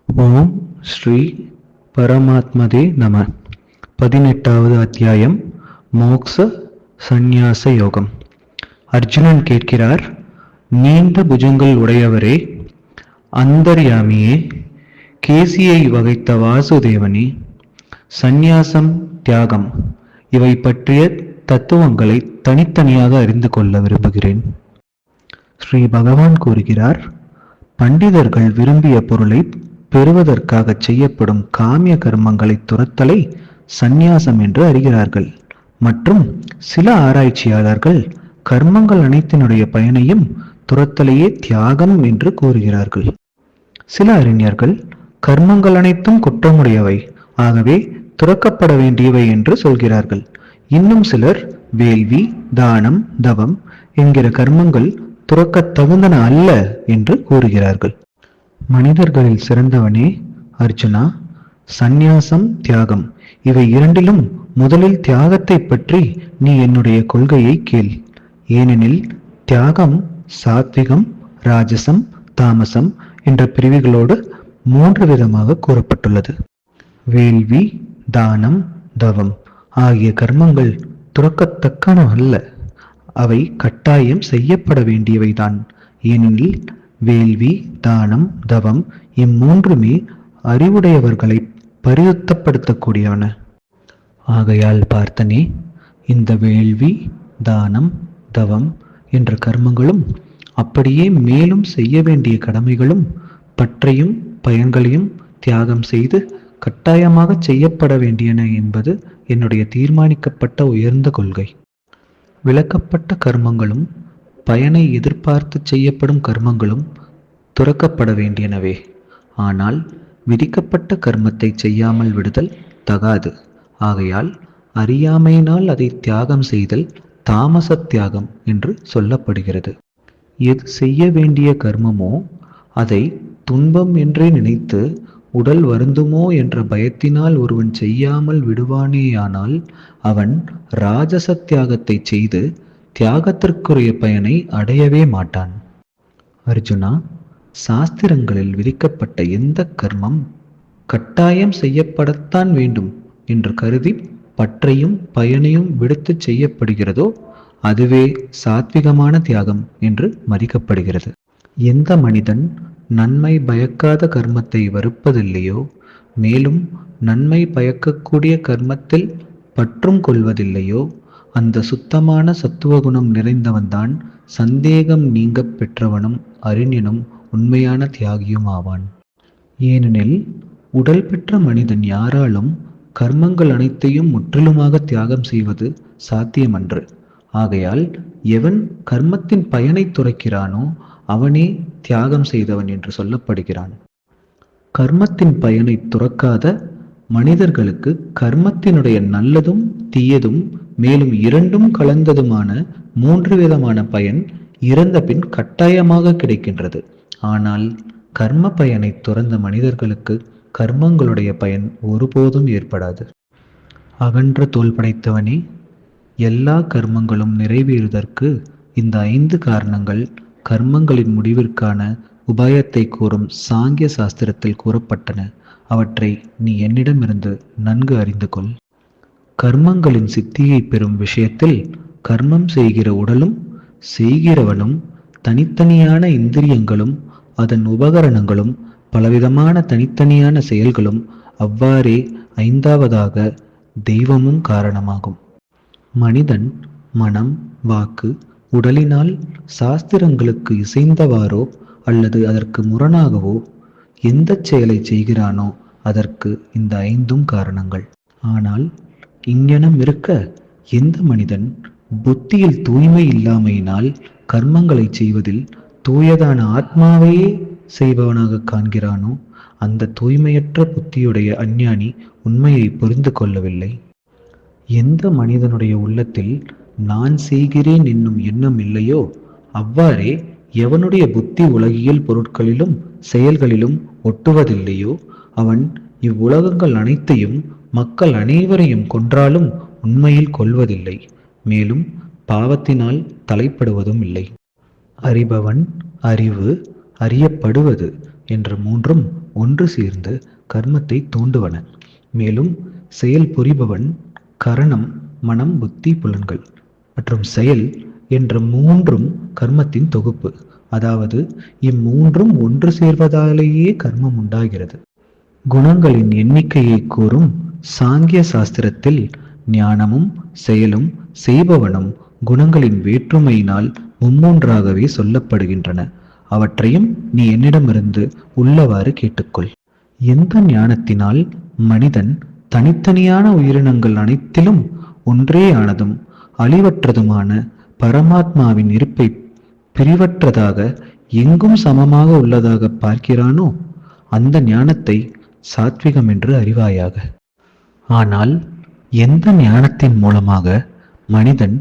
ஓம் ஸ்ரீ பரமாத்மதே நம. 18வது அத்தியாயம், மோக்ஷ சந்நியாச யோகம். அர்ஜுனன் கேட்கிறார், நீண்ட புஜங்கள் உடையவரே, அந்தர்யாமியே, கேசியை வகைத்த வாசுதேவனே, சந்நியாசம், தியாகம் இவை பற்றிய தத்துவங்களை தனித்தனியாக அறிந்து கொள்ள விரும்புகிறேன். ஸ்ரீ பகவான் கூறுகிறார், பண்டிதர்கள் விரும்பிய பொருளை பெறுவதற்காக செய்யப்படும் காமிய கர்மங்களை துரத்தலை சந்நியாசம் என்று அறிகிறார்கள். மற்றும் சில ஆராய்ச்சியாளர்கள் கர்மங்கள் அனைத்தினுடைய பயனையும் துரத்தலையே தியாகம் என்று கூறுகிறார்கள். சில அறிஞர்கள் கர்மங்கள் அனைத்தும் குற்றமுடையவை, ஆகவே துறக்கப்பட வேண்டியவை என்று சொல்கிறார்கள். இன்னும் சிலர் வேள்வி, தானம், தவம் என்கிற கர்மங்கள் துறக்கத் தகுந்தன அல்ல என்று கூறுகிறார்கள். மனிதர்களில் சிறந்தவனே அர்ஜுனா, சந்நியாசம், தியாகம் இவை இரண்டிலும் முதலில் தியாகத்தை பற்றி நீ என்னுடைய கொள்கையை கேள். ஏனெனில் தியாகம் சாத்விகம், ராஜசம், தாமசம் என்ற பிரிவுகளோடு 3 விதமாக கூறப்பட்டுள்ளது. வேள்வி, தானம், தவம் ஆகிய கர்மங்கள் துறக்கத்தக்கன அல்ல, அவை கட்டாயம் செய்யப்பட வேண்டியவைதான். ஏனெனில் வேள்வி, தானம், தவம் இம்மூன்றுமே அறிவுடையவர்களை பரிசுத்தப்படுத்தக்கூடியவன. ஆகையால் பார்த்தனே, இந்த வேள்வி, தானம், தவம் என்ற கர்மங்களும் அப்படியே மேலும் செய்ய வேண்டிய கடமைகளும் பற்றையும் பயன்களையும் தியாகம் செய்து கட்டாயமாக செய்யப்பட வேண்டியன என்பது என்னுடைய தீர்மானிக்கப்பட்ட உயர்ந்த கொள்கை. விளக்கப்பட்ட கர்மங்களும் பயனை எதிர்பார்த்து செய்யப்படும் கர்மங்களும் துறக்கப்பட வேண்டியனவே. ஆனால் விதிக்கப்பட்ட கர்மத்தை செய்யாமல் விடுதல் தகாது. ஆகையால் அறியாமையினால் அதை தியாகம் செய்தல் தாமச தியாகம் என்று சொல்லப்படுகிறது. எது செய்ய வேண்டிய கர்மமோ அதை துன்பம் என்றே நினைத்து உடல் வருந்துமோ என்ற பயத்தினால் ஒருவன் செய்யாமல் விடுவானேயானால் அவன் ராஜச தியாகத்தை செய்து தியாகத்திற்குரிய பயனை அடையவே மாட்டான். அர்ஜுனா, சாஸ்திரங்களில் விதிக்கப்பட்ட எந்த கர்மம் கட்டாயம் செய்யப்படத்தான் வேண்டும் என்று கருதி பற்றையும் பயனையும் விடுத்து செய்யப்படுகிறதோ அதுவே சாத்விகமான தியாகம் என்று மதிக்கப்படுகிறது. எந்த மனிதன் நன்மை பயக்காத கர்மத்தை வெறுப்பதில்லையோ, மேலும் நன்மை பயக்கக்கூடிய கர்மத்தில் பற்றும் கொள்வதில்லையோ, அந்த சுத்தமான சத்துவகுணம் நிறைந்தவன்தான் சந்தேகம் நீங்க பெற்றவனும் அறிஞனும் உண்மையான தியாகியும் ஆவான். ஏனெனில் உடல் பெற்ற மனிதன் யாராலும் கர்மங்கள் அனைத்தையும் முற்றிலுமாக தியாகம் செய்வது சாத்தியமன்று. ஆகையால் எவன் கர்மத்தின் பயனை துறக்கிறானோ அவனே தியாகம் செய்தவன் என்று சொல்லப்படுகிறான். கர்மத்தின் பயனை துறக்காத மனிதர்களுக்கு கர்மத்தினுடைய நல்லதும் தீயதும் மேலும் இரண்டும் கலந்ததுமான 3 விதமான பயன் இறந்த பின் கட்டாயமாக கிடைக்கின்றது. ஆனால் கர்ம பயனை துறந்த மனிதர்களுக்கு கர்மங்களுடைய பயன் ஒருபோதும் ஏற்படாது. அகன்ற தோல் படைத்தவனே, எல்லா கர்மங்களும் நிறைவேறுவதற்கு இந்த 5 காரணங்கள் கர்மங்களின் முடிவிற்கான உபாயத்தை கூறும் சாங்கிய சாஸ்திரத்தில் கூறப்பட்டன. அவற்றை நீ என்னிடமிருந்து நன்கு அறிந்து கொள். கர்மங்களின் சித்தியை பெறும் விஷயத்தில் கர்மம் செய்கிற உடலும் செய்கிறவனும் தனித்தனியான இந்திரியங்களும் அதன் உபகரணங்களும் பலவிதமான தனித்தனியான செயல்களும் அவ்வாறே 5வதாக தெய்வமும் காரணமாகும். மனிதன் மனம், வாக்கு, உடலினால் சாஸ்திரங்களுக்கு இசைந்தவாறோ அல்லது அதற்கு முரணாகவோ எந்த செயலை செய்கிறானோ அதற்கு இந்த 5ம் காரணங்கள். ஆனால் இங்ஙனம் இருக்க எந்த மனிதன் புத்தியில் தூய்மை இல்லாமையினால் கர்மங்களை செய்வதில் தூயதான ஆத்மாவையே செய்பவனாக காண்கிறானோ அந்த தூய்மையற்ற புத்தியுடைய அஞ்ஞானி உண்மையை புரிந்து கொள்ளவில்லை. எந்த மனிதனுடைய உள்ளத்தில் நான் செய்கிறேன் என்னும் எண்ணம் இல்லையோ அவ்வாறே எவனுடைய புத்தி உலகியல் பொருட்களிலும் செயல்களிலும் ஒட்டுவதில்லையோ அவன் இவ்வுலகங்கள் அனைத்தையும் மக்கள் அனைவரையும் கொன்றாலும் உண்மையில் கொள்வதில்லை, மேலும் பாவத்தினால் தலைப்படுவதும் இல்லை. அறிபவன், அறிவு, அறியப்படுவது என்ற 3ம் ஒன்று சேர்ந்து கர்மத்தை தூண்டுவன. மேலும் செயல் புரிபவன் கரணம், மனம், புத்தி, புலன்கள் மற்றும் செயல் என்ற மூன்றும் கர்மத்தின் தொகுப்பு. அதாவது இம்மூன்றும் ஒன்று சேர்வதாலேயே கர்மம் உண்டாகிறது. குணங்களின் எண்ணிக்கையை கூறும் சாங்கிய சாஸ்திரத்தில் ஞானமும் செயலும் செய்பவனும் குணங்களின் வேற்றுமையினால் மும்மூன்றாகவே சொல்லப்படுகின்றன. அவற்றையும் நீ என்னிடமிருந்து உள்ளவாறு கேட்டுக்கொள். எந்த ஞானத்தினால் மனிதன் தனித்தனியான உயிரினங்கள் அனைத்திலும் ஒன்றேயானதும் அழிவற்றதுமான பரமாத்மாவின் இருப்பை பிரிவற்றதாக எங்கும் சமமாக உள்ளதாக பார்க்கிறானோ அந்த ஞானத்தை சாத்விகம் என்று அறிவாயாக. ஆனால் எந்த ஞானத்தின் மூலமாக மனிதன்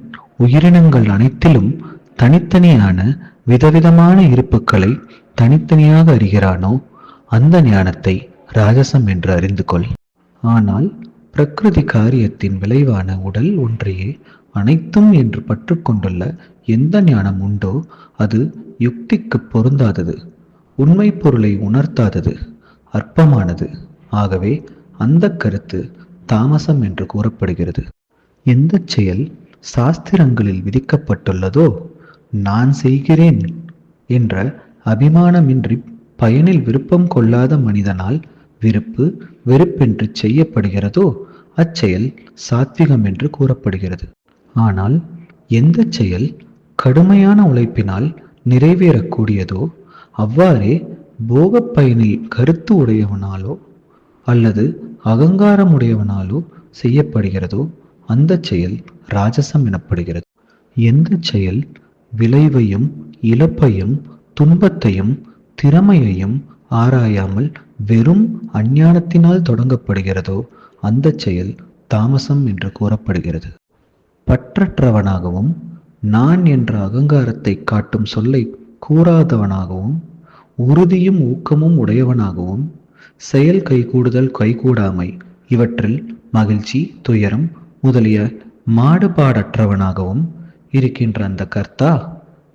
உயிரினங்கள் அனைத்திலும் தனித்தனியான விதவிதமான இருப்புக்களை தனித்தனியாக அறிகிறானோ அந்த ஞானத்தை ராஜசம் என்று அறிந்து கொள். ஆனால் பிரகிருதி காரியத்தின் விளைவான உடல் ஒன்றையே அனைத்தும் என்று பற்று கொண்டுள்ள எந்த ஞானம் உண்டோ அது யுக்திக்கு பொருந்தாதது, உண்மை பொருளை உணர்த்தாதது, அற்பமானது. ஆகவே அந்த கருத்து தாமசம் என்று கூறப்படுகிறது. எந்த செயல் சாஸ்திரங்களில் விதிக்கப்பட்டுள்ளதோ, நான் செய்கிறேன் என்ற அபிமானமின்றி பயனில் விருப்பம் கொள்ளாத மனிதனால் விருப்பு வெறுப்பென்று செய்யப்படுகிறதோ அச்செயல் சாத்விகம் என்று கூறப்படுகிறது. ஆனால் எந்த செயல் கடுமையான உழைப்பினால் நிறைவேறக்கூடியதோ, அவ்வாறே போக பயனில் கருத்து உடையவனாலோ அல்லது அகங்காரம் உடையவனாலோ செய்யப்படுகிறதோ அந்த செயல் ராஜசம் எனப்படுகிறது. எந்த செயல் விளைவையும் இழப்பையும் துன்பத்தையும் திறமையையும் ஆராயாமல் வெறும் அஞ்ஞானத்தினால் தொடங்கப்படுகிறதோ அந்த செயல் தாமசம் என்று கூறப்படுகிறது. பற்றற்றவனாகவும் நான் என்ற அகங்காரத்தை காட்டும் சொல்லை கூறாதவனாகவும் உறுதியும் ஊக்கமும் உடையவனாகவும் செயல் கைகூடுதல் கைகூடாமை இவற்றில் மகிழ்ச்சி துயரம் முதலிய மாடுபாடற்றவனாகவும் இருக்கின்ற அந்த கர்த்தா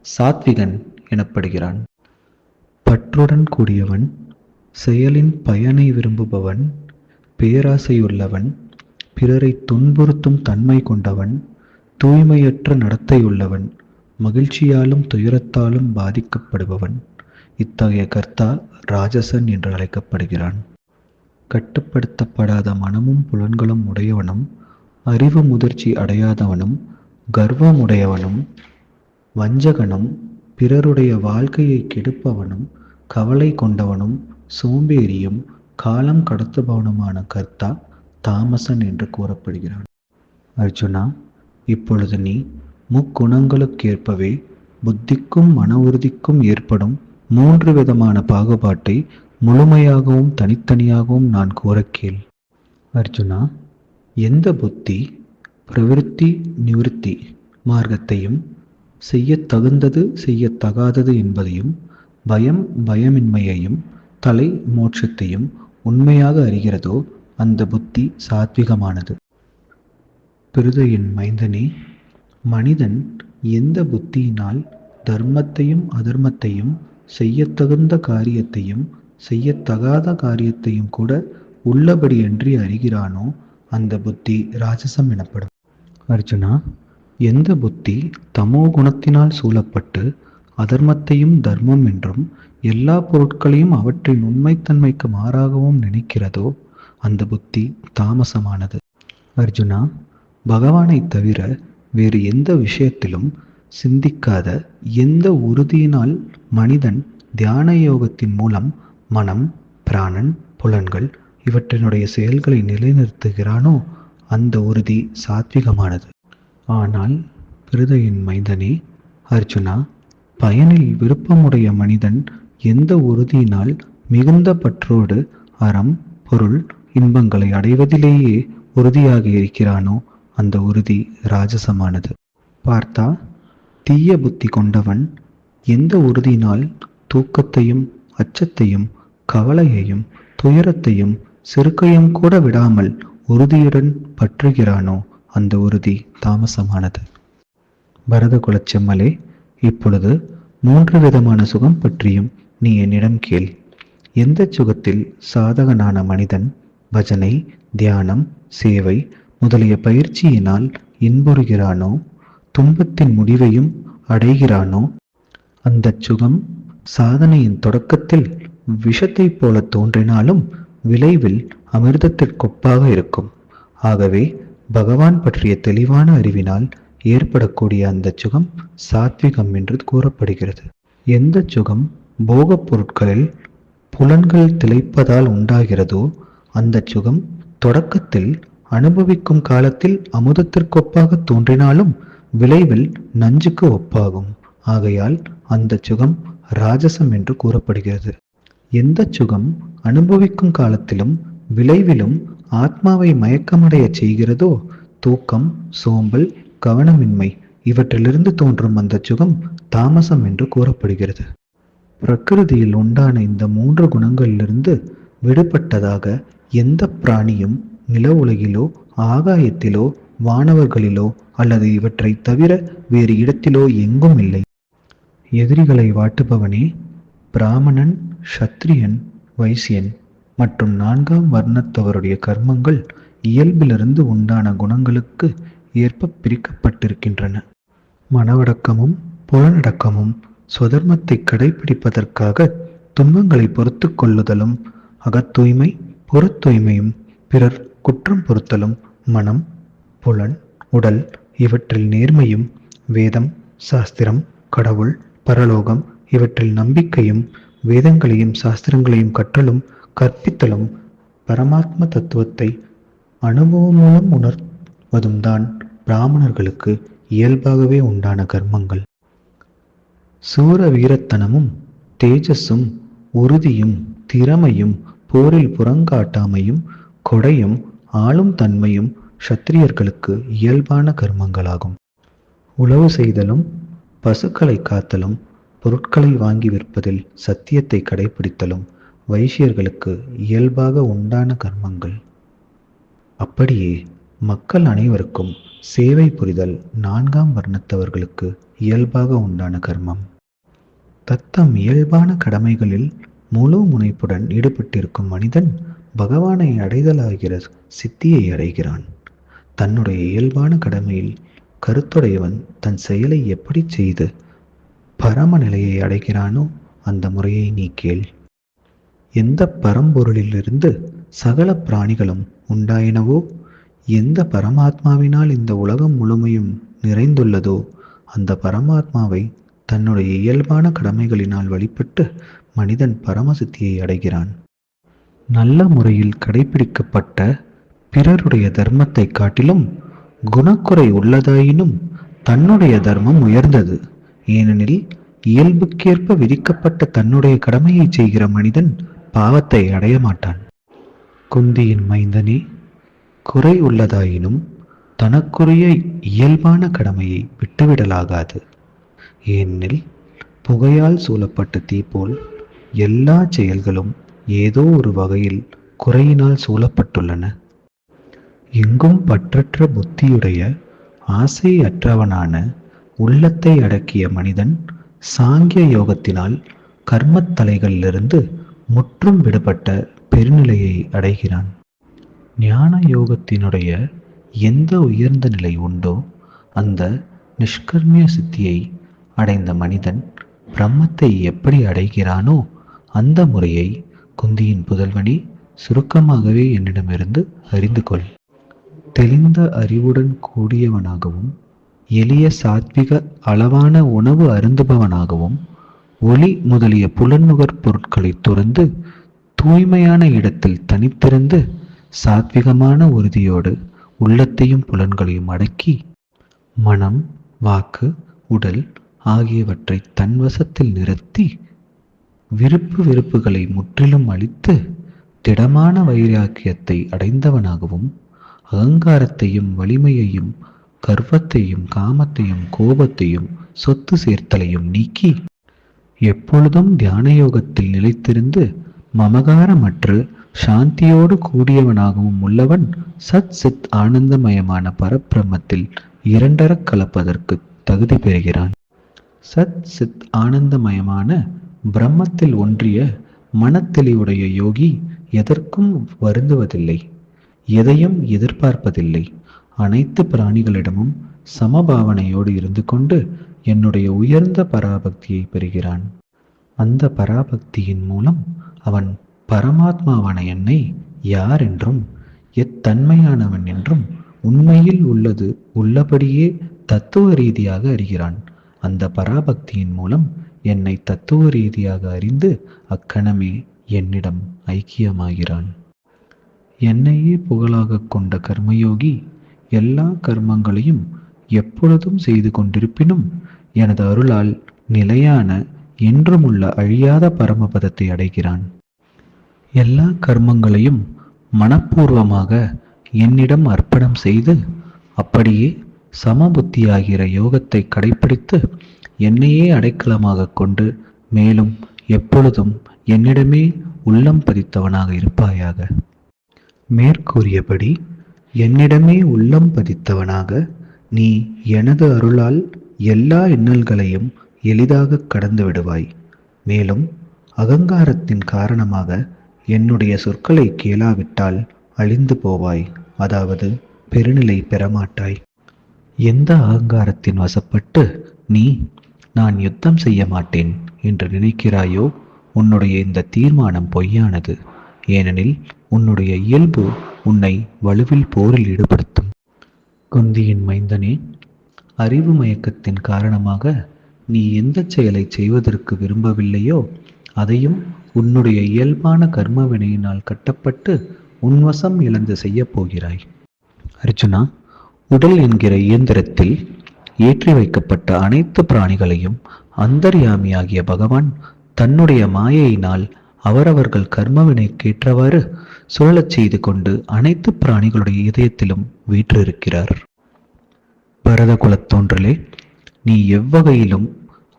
சாத்விகன் எனப்படுகிறான். பற்றுடன் கூடியவன், செயலின் பயனை விரும்புபவன், பேராசையுள்ளவன், பிறரை துன்புறுத்தும் தன்மை கொண்டவன், தூய்மையற்ற நடத்தையுள்ளவன், மகிழ்ச்சியாலும் துயரத்தாலும் பாதிக்கப்படுபவன். இத்தகைய கர்த்தா ராஜசன் என்று அழைக்கப்படுகிறான். கட்டுப்படுத்தப்படாத மனமும் புலன்களும் உடையவனும், அறிவு முதிர்ச்சி அடையாதவனும், கர்வமுடையவனும், வஞ்சகனும், பிறருடைய வாழ்க்கையை கெடுப்பவனும், கவலை கொண்டவனும், சோம்பேறியும், காலம் கடத்துபவனுமான கர்த்தா தாமசன் என்று கூறப்படுகிறான். அர்ஜுனா, இப்பொழுது நீ முக்குணங்களுக்கேற்பவே புத்திக்கும் மன உறுதிக்கும் ஏற்படும் 3 விதமான பாகுபாட்டை முழுமையாகவும் தனித்தனியாகவும் நான் கூற கேள். அர்ஜுனா, எந்த புத்தி பிரவிற்த்தி நிவிருத்தி மார்க்கத்தையும் செய்யத்தகுந்தது செய்யத்தகாதது என்பதையும் பயம் பயமின்மையையும் தலை மோட்சத்தையும் உண்மையாக அறிகிறதோ அந்த புத்தி சாத்விகமானது. பிருதையின் மைந்தனே, மனிதன் எந்த புத்தியினால் தர்மத்தையும் அதர்மத்தையும் செய்யத்தகுந்த காரியத்தையும் செய்யத்தகாத காரியத்தையும் கூட உள்ளபடியன்றி அறிகிறானோ அந்த புத்தி ராஜசம் எனப்படும். அர்ஜுனா, எந்த புத்தி தமோ குணத்தினால் சூழப்பட்டு அதர்மத்தையும் தர்மம் என்றும் எல்லா பொருட்களையும் அவற்றின் உண்மைத்தன்மைக்கு மாறாகவும் நினைக்கிறதோ அந்த புத்தி தாமசமானது. அர்ஜுனா, பகவானை தவிர வேறு எந்த விஷயத்திலும் சிந்திக்காத எந்த உறுதியினால் மனிதன் தியான யோகத்தின் மூலம் மனம், பிராணன், புலன்கள் இவற்றினுடைய செயல்களை நிலைநிறுத்துகிறானோ அந்த உறுதி சாத்விகமானது. ஆனால் பிருதையின் மைந்தனே, அர்ஜுனா, பயனில் விருப்பமுடைய மனிதன் எந்த உறுதியினால் மிகுந்த பற்றோடு அறம், பொருள், இன்பங்களை அடைவதிலேயே உறுதியாக இருக்கிறானோ அந்த உறுதி ராஜசமானது. பார்த்தா, தீய புத்தி கொண்டவன் எந்த உறுதியினால் தூக்கத்தையும் அச்சத்தையும் கவலையையும் துயரத்தையும் சிறுக்கையும் கூட விடாமல் உறுதியுடன் பற்றுகிறானோ அந்த உறுதி தாமசமானது. பரத குலச்செம்மலே, இப்பொழுது 3 விதமான சுகம் பற்றியும் நீ என்னிடம் கேள். எந்த சுகத்தில் சாதகனான மனிதன் பஜனை, தியானம், சேவை முதலிய பயிற்சியினால் இன்புறுகிறானோ, துன்பத்தின் முடிவையும் அடைகிறானோ, அந்த சுகம் சாதனையின் தொடக்கத்தில் விஷத்தைப் போல தோன்றினாலும் விளைவில் அமிர்தத்திற்கொப்பாக இருக்கும். ஆகவே பகவான் பற்றிய தெளிவான அறிவினால் ஏற்படக்கூடிய அந்த சுகம் சாத்விகம் என்று கூறப்படுகிறது. எந்த சுகம் போகப் பொருட்களில் புலன்கள் திளைப்பதால் உண்டாகிறதோ அந்த சுகம் தொடக்கத்தில் அனுபவிக்கும் காலத்தில் அமுதத்திற்கொப்பாக தோன்றினாலும் விளைவில் நஞ்சுக்கு ஒப்பாகும். ஆகையால் அந்த சுகம் ராஜசம் என்று கூறப்படுகிறது. எந்த சுகம் அனுபவிக்கும் காலத்திலும் விளைவிலும் ஆத்மாவை மயக்கமடைய செய்கிறதோ, தூக்கம், சோம்பல், கவனமின்மை இவற்றிலிருந்து தோன்றும் அந்த சுகம் தாமசம் என்று கூறப்படுகிறது. பிரகிருதியில் உண்டான இந்த 3 குணங்களிலிருந்து விடுபட்டதாக எந்த பிராணியும் நில உலகிலோ, ஆகாயத்திலோ, வானவர்களிலோ அல்லது இவற்றை தவிர வேறு இடத்திலோ எங்கும் இல்லை. எதிரிகளை வாட்டுபவனே, பிராமணன், சத்திரியன், வைசியன் மற்றும் 4ஆம் வர்ணத்தவருடைய கர்மங்கள் இயல்பிலிருந்து உண்டான குணங்களுக்கு ஏற்ப பிரிக்கப்பட்டிருக்கின்றன. மனவடக்கமும் புலனடக்கமும் ஸ்வதர்மத்தை கடைபிடிப்பதற்காக துன்பங்களை பொறுத்து கொள்ளுதலும், அகத்தூய்மை புறத்தூய்மையும் பிறர் குற்றம் பொறுத்தலும், மனம், புலன், உடல் இவற்றில் நேர்மையும், வேதம், சாஸ்திரம், கடவுள், பரலோகம் இவற்றில் நம்பிக்கையும், வேதங்களையும் சாஸ்திரங்களையும் கற்றலும் கற்பித்தலும், பரமாத்ம தத்துவத்தை அனுபவம் மூலம் உணர்வதும் தான் பிராமணர்களுக்கு இயல்பாகவே உண்டான கர்மங்கள். சூர வீரத்தனமும் தேஜஸும் உறுதியும் திறமையும் போரில் புறங்காட்டாமையும் கொடையும் ஆளும் தன்மையும் சத்திரியர்களுக்கு இயல்பான கர்மங்களாகும். உழவு செய்தலும், பசுக்களை காத்தலும், பொருட்களை வாங்கி விற்பதில் சத்தியத்தை கடைபிடித்தலும் வைசியர்களுக்கு இயல்பாக உண்டான கர்மங்கள். அப்படியே மக்கள் அனைவருக்கும் சேவை புரிதல் 4ஆம் வர்ணத்தவர்களுக்கு இயல்பாக உண்டான கர்மம். தத்தம் இயல்பான கடமைகளில் முழு முனைப்புடன் ஈடுபட்டிருக்கும் மனிதன் பகவானை அடைதலாகிற சித்தியை அடைகிறான். தன்னுடைய இயல்பான கடமையில் கருத்துடையவன் தன் செயலை எப்படி செய்து பரம நிலையை அடைகிறானோ அந்த முறையை நீ கேள். எந்த பரம்பொருளிலிருந்து சகல பிராணிகளும் உண்டாயினவோ, எந்த பரமாத்மாவினால் இந்த உலகம் முழுமையும் நிறைந்துள்ளதோ அந்த பரமாத்மாவை தன்னுடைய இயல்பான கடமைகளினால் வழிபட்டு மனிதன் பரமசித்தியை அடைகிறான். நல்ல முறையில் கடைபிடிக்கப்பட்ட பிறருடைய தர்மத்தை காட்டிலும் குணக்குறை உள்ளதாயினும் தன்னுடைய தர்மம் உயர்ந்தது. ஏனெனில் இயல்புக்கேற்ப விதிக்கப்பட்ட தன்னுடைய கடமையை செய்கிற மனிதன் பாவத்தை அடைய மாட்டான். குந்தியின் மைந்தனே, குறை உள்ளதாயினும் தனக்குரிய இயல்பான கடமையை விட்டுவிடலாகாது. ஏனெனில் புகையால் சூழப்பட்ட தீ போல் எல்லா செயல்களும் ஏதோ ஒரு வகையில் குறையினால் சூழப்பட்டுள்ளன. எங்கும் பற்றற்ற புத்தியுடைய ஆசை அற்றவனான உள்ளத்தை அடக்கிய மனிதன் சாங்கிய யோகத்தினால் கர்மத்தலைகளிலிருந்து முற்றும் விடுபட்ட பெருநிலையை அடைகிறான். ஞான யோகத்தினுடைய எந்த உயர்ந்த நிலை உண்டோ அந்த நிஷ்கர்மிய சித்தியை அடைந்த மனிதன் பிரம்மத்தை எப்படி அடைகிறானோ அந்த முறையை குந்தியின் புதல்வனே சுருக்கமாகவே என்னிடமிருந்து அறிந்து கொள். தெளிந்த அறிவுடன் கூடியவனாகவும் எளிய சாத்விக அளவான உணவு அருந்துபவனாகவும் ஒளி முதலிய புலன்நுகர் பொருட்களை துறந்து தூய்மையான இடத்தில் தனித்திருந்து சாத்விகமான உறுதியோடு உள்ளத்தையும் புலன்களையும் அடக்கி மனம், வாக்கு, உடல் ஆகியவற்றை தன்வசத்தில் நிறுத்தி விருப்பு வெறுப்புகளை முற்றிலும் அழித்து திடமான வைராக்கியத்தை அடைந்தவனாகவும் அகங்காரத்தையும் வலிமையையும் கர்வத்தையும் காமத்தையும் கோபத்தையும் சொத்து சேர்த்தலையும் நீக்கி எப்பொழுதும் தியான யோகத்தில் நிலைத்திருந்து மமகாரமற்று சாந்தியோடு கூடியவனாகவும் உள்ளவன் சத் சித் ஆனந்தமயமான பரபிரம்மத்தில் இரண்டரக் கலப்பதற்கு தகுதி பெறுகிறான். சத் சித் ஆனந்தமயமான பிரம்மத்தில் ஒன்றிய மனத்தெளிவுடைய யோகி எதற்கும் வருந்துவதில்லை, எதையும் எதிர்பார்ப்பதில்லை. அனைத்து பிராணிகளிடமும் சமபாவனையோடு இருந்து கொண்டு என்னுடைய உயர்ந்த பராபக்தியை பெறுகிறான். அந்த பராபக்தியின் மூலம் அவன் பரமாத்மாவான என்னை யார் என்றும் எத்தன்மையானவன் என்றும் உண்மையில் உள்ளது உள்ளபடியே தத்துவ ரீதியாக அறிகிறான். அந்த பராபக்தியின் மூலம் என்னை தத்துவ ரீதியாக அறிந்து அக்கணமே என்னிடம் ஐக்கியமாகிறான். என்னையே புகழாக கொண்ட கர்மயோகி எல்லா கர்மங்களையும் எப்பொழுதும் செய்து கொண்டிருப்பினும் எனது அருளால் நிலையான என்றுமுள்ள அழியாத பரமபதத்தை அடைகிறான். எல்லா கர்மங்களையும் மனப்பூர்வமாக என்னிடம் அர்ப்பணம் செய்து அப்படியே சமபுத்தியாகிற யோகத்தை கடைப்பிடித்து என்னையே அடைக்கலமாக கொண்டு மேலும் எப்பொழுதும் என்னிடமே உள்ளம் பதித்தவனாக இருப்பாயாக. மேற்கூறியபடி என்னிடமே உள்ளம் பதித்தவனாக நீ எனது அருளால் எல்லா இன்னல்களையும் எளிதாக கடந்து விடுவாய். மேலும் அகங்காரத்தின் காரணமாக என்னுடைய சொற்களை கேளாவிட்டால் அழிந்து போவாய், அதாவது பெருநிலை பெறமாட்டாய். எந்த அகங்காரத்தின் வசப்பட்டு நீ நான் யுத்தம் செய்ய மாட்டேன் என்று நினைக்கிறாயோ உன்னுடைய இந்த தீர்மானம் பொய்யானது. ஏனெனில் உன்னுடைய இயல்பு உன்னை வலுவில் போரில் ஈடுபடுத்தும். குந்தியின் மைந்தனே, அறிவு மயக்கத்தின் காரணமாக நீ எந்த செயலை செய்வதற்கு விரும்பவில்லையோ அதையும் உன்னுடைய இயல்பான கர்ம வினையினால் கட்டப்பட்டு உன்வசம் இழந்து செய்ய போகிறாய். அர்ஜுனா, உடல் என்கிற இயந்திரத்தில் ஏற்றி வைக்கப்பட்ட அனைத்து பிராணிகளையும் அந்தர்யாமியாகிய பகவான் தன்னுடைய மாயையினால் அவரவர்கள் கர்மவினைக்கேற்றவாறு சுழலச் செய்து கொண்டு அனைத்து பிராணிகளுடைய இதயத்திலும் வீற்றிருக்கிறார். பரத குலத்தோன்றலே, நீ எவ்வகையிலும்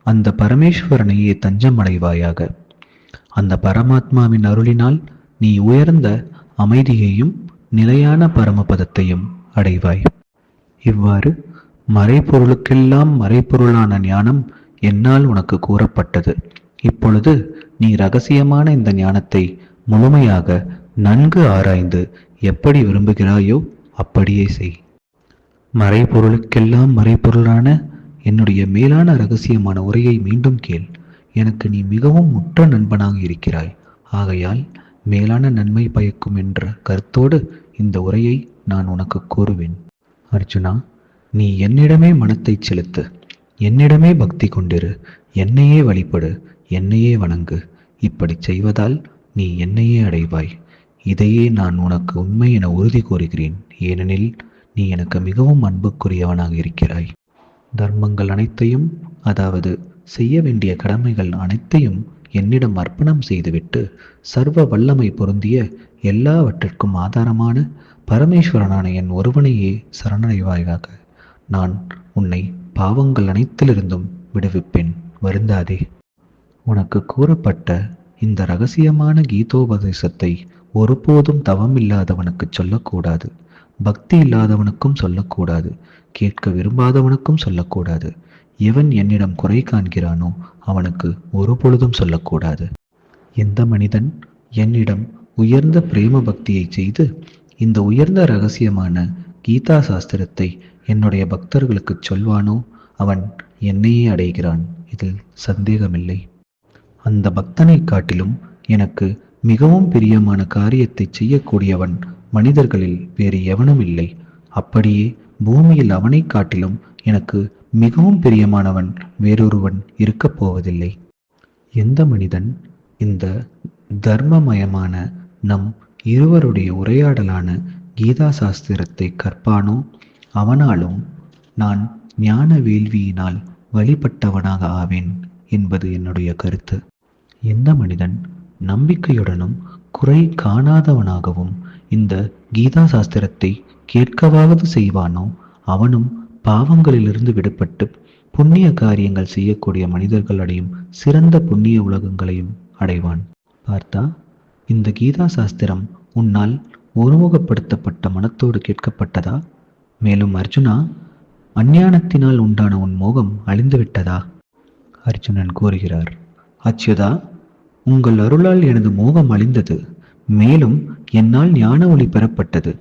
அந்த பரமேஸ்வரனையே தஞ்சமடைவாயாக. அந்த பரமாத்மாவின் அருளினால் நீ உயர்ந்த அமைதியையும் நிலையான பரமபதத்தையும் அடைவாய். இவ்வாறு மறைபொருளுக்கெல்லாம் மறைபொருளான ஞானம் என்னால் உனக்கு கூறப்பட்டது. இப்பொழுது நீ இரகசியமான இந்த ஞானத்தை முழுமையாக நன்கு ஆராய்ந்து எப்படி விரும்புகிறாயோ அப்படியே செய். மறைபொருளுக்கெல்லாம் மறைபொருளான என்னுடைய மேலான இரகசியமான உரையை மீண்டும் கேள். எனக்கு நீ மிகவும் உற்ற நண்பனாக இருக்கிறாய். ஆகையால் மேலான நன்மை பயக்கும் என்ற கருத்தோடு இந்த உரையை நான் உனக்கு கூறுவேன். அர்ஜுனா, நீ என்னிடமே மனத்தை செலுத்து, என்னிடமே பக்தி கொண்டிரு, என்னையே வழிபடு, என்னையே வணங்கு. இப்படி செய்வதால் நீ என்னையே அடைவாய். இதையே நான் உனக்கு உண்மை என உறுதி கூறுகிறேன். ஏனெனில் நீ எனக்கு மிகவும் அன்புக்குரியவனாக இருக்கிறாய். தர்மங்கள் அனைத்தையும், அதாவது செய்ய வேண்டிய கடமைகள் அனைத்தையும் என்னிடம் அர்ப்பணம் செய்துவிட்டு சர்வ வல்லமை பொருந்திய எல்லாவற்றிற்கும் ஆதாரமான பரமேஸ்வரனான என் ஒருவனையே சரணடைவாயாக. நான் உன்னை பாவங்கள் அனைத்திலிருந்தும் விடுவிப்பேன், வருந்தாதே. உனக்கு கூறப்பட்ட இந்த இரகசியமான கீதோபதேசத்தை ஒருபோதும் தவம் இல்லாதவனுக்கு சொல்லக்கூடாது, பக்தி இல்லாதவனுக்கும் சொல்லக்கூடாது, கேட்க விரும்பாதவனுக்கும் சொல்லக்கூடாது. எவன் என்னிடம் குறை காண்கிறானோ அவனுக்கு ஒரு பொழுதும் சொல்லக்கூடாது. எந்த மனிதன் என்னிடம் உயர்ந்த பிரேம பக்தியை செய்து இந்த உயர்ந்த இரகசியமான கீதா சாஸ்திரத்தை என்னுடைய பக்தர்களுக்கு சொல்வானோ அவன் என்னையே அடைகிறான். இதில் சந்தேகமில்லை. அந்த பக்தனை காட்டிலும் எனக்கு மிகவும் பிரியமான காரியத்தை செய்யக்கூடியவன் மனிதர்களில் வேறு எவனும் இல்லை. அப்படியே பூமியில் அவனை காட்டிலும் எனக்கு மிகவும் பிரியமானவன் வேறொருவன் இருக்கப் போவதில்லை. எந்த மனிதன் இந்த தர்மமயமான நம் இருவருடைய உரையாடலான கீதா சாஸ்திரத்தை கற்பானோ அவனாலும் நான் ஞான வேள்வியினால் வழிபட்டவனாக ஆவேன் என்பது என்னுடைய கருத்து. எந்த மனிதன் நம்பிக்கையுடனும் குறை காணாதவனாகவும் இந்த கீதா சாஸ்திரத்தை கேட்கவாவது செய்வானோ அவனும் பாவங்களிலிருந்து விடுபட்டு புண்ணிய காரியங்கள் செய்யக்கூடிய மனிதர்கள் அடையும் சிறந்த புண்ணிய உலகங்களையும் அடைவான். பார்த்தா, இந்த கீதா சாஸ்திரம் உன்னால் ஒருமுகப்படுத்தப்பட்ட மனத்தோடு கேட்கப்பட்டதா? மேலும் அர்ஜுனா, அஞ்ஞானத்தினால் உண்டான உன் மோகம் அழிந்துவிட்டதா? அர்ஜுனன் கூறுகிறார், அச்சுதா, உங்கள் அருளால் எனது மோகம் அழிந்தது. மேலும் என்னால் ஞான ஒளி பெறப்பட்டது.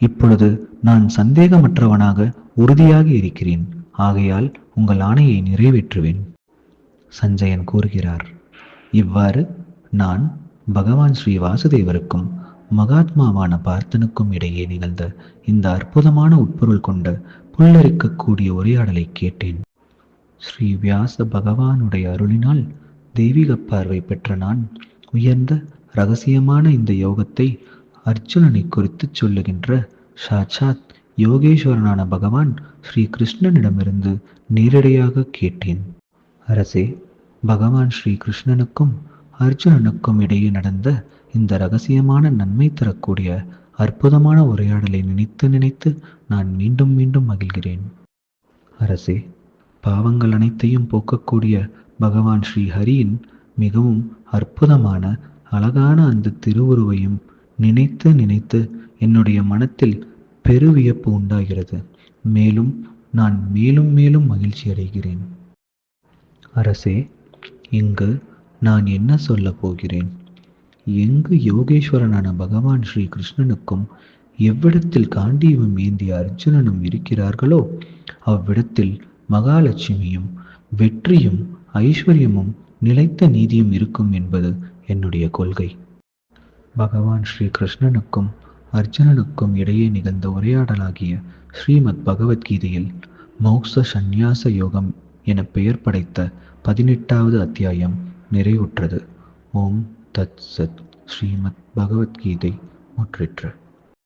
இப்பொழுது நான் சந்தேகமற்றவனாக உறுதியாக இருக்கிறேன். ஆகையால் உங்கள் ஆணையை நிறைவேற்றுவேன். சஞ்சயன் கூறுகிறார். இவ்வாறு நான் பகவான் ஸ்ரீ வாசுதேவருக்கும் மகாத்மாவான பார்த்தனுக்கும் இடையே நிகழ்ந்த இந்த அற்புதமான உட்பொருள் கொண்ட புல்லரிக்கக்கூடிய உரையாடலை கேட்டேன். ஸ்ரீ வியாச பகவானுடைய அருளினால் தெய்வீக பார்வை பெற்ற நான் உயர்ந்த இரகசியமான இந்த யோகத்தை அர்ஜுனனை குறித்து சொல்லுகின்ற சாட்சாத் யோகேஸ்வரனான பகவான் ஸ்ரீ கிருஷ்ணனிடமிருந்து நேரடியாக கேட்டேன். அரசே, பகவான் ஸ்ரீ கிருஷ்ணனுக்கும் அர்ஜுனனுக்கும் இடையே நடந்த இந்த இரகசியமான நன்மை தரக்கூடிய அற்புதமான உரையாடலை நினைத்து நினைத்து நான் மீண்டும் மீண்டும் மகிழ்கிறேன். அரசே, பாவங்கள் அனைத்தையும் போக்கக்கூடிய பகவான் ஸ்ரீ ஹரியின் மிகவும் அற்புதமான அழகான அந்த திருவுருவையும் நினைத்து நினைத்து என்னுடைய மனத்தில் பெருவியப்பு உண்டாகிறது. மேலும் நான் மேலும் மேலும் மகிழ்ச்சி அடைகிறேன். அரசே, இங்கு நான் என்ன சொல்ல போகிறேன்? எங்கு யோகேஸ்வரனான பகவான் ஸ்ரீ கிருஷ்ணனுக்கும் எவ்விடத்தில் காண்டீபம் ஏந்திய அர்ஜுனனும் இருக்கிறார்களோ அவ்விடத்தில் மகாலட்சுமியும் வெற்றியும் ஐஸ்வர்யமும் நிலைத்த நீதியும் இருக்கும் என்பது என்னுடைய கொள்கை. பகவான் ஸ்ரீ கிருஷ்ணனுக்கும் அர்ஜுனனுக்கும் இடையே நிகழ்ந்த உரையாடலாகிய ஸ்ரீமத் பகவத்கீதையில் மோக்ஷ சந்நியாச யோகம் என பெயர் படைத்த 18வது அத்தியாயம் நிறைவுற்றது. ஓம் தத் சத். ஸ்ரீமத் பகவத்கீதை முற்றிற்று.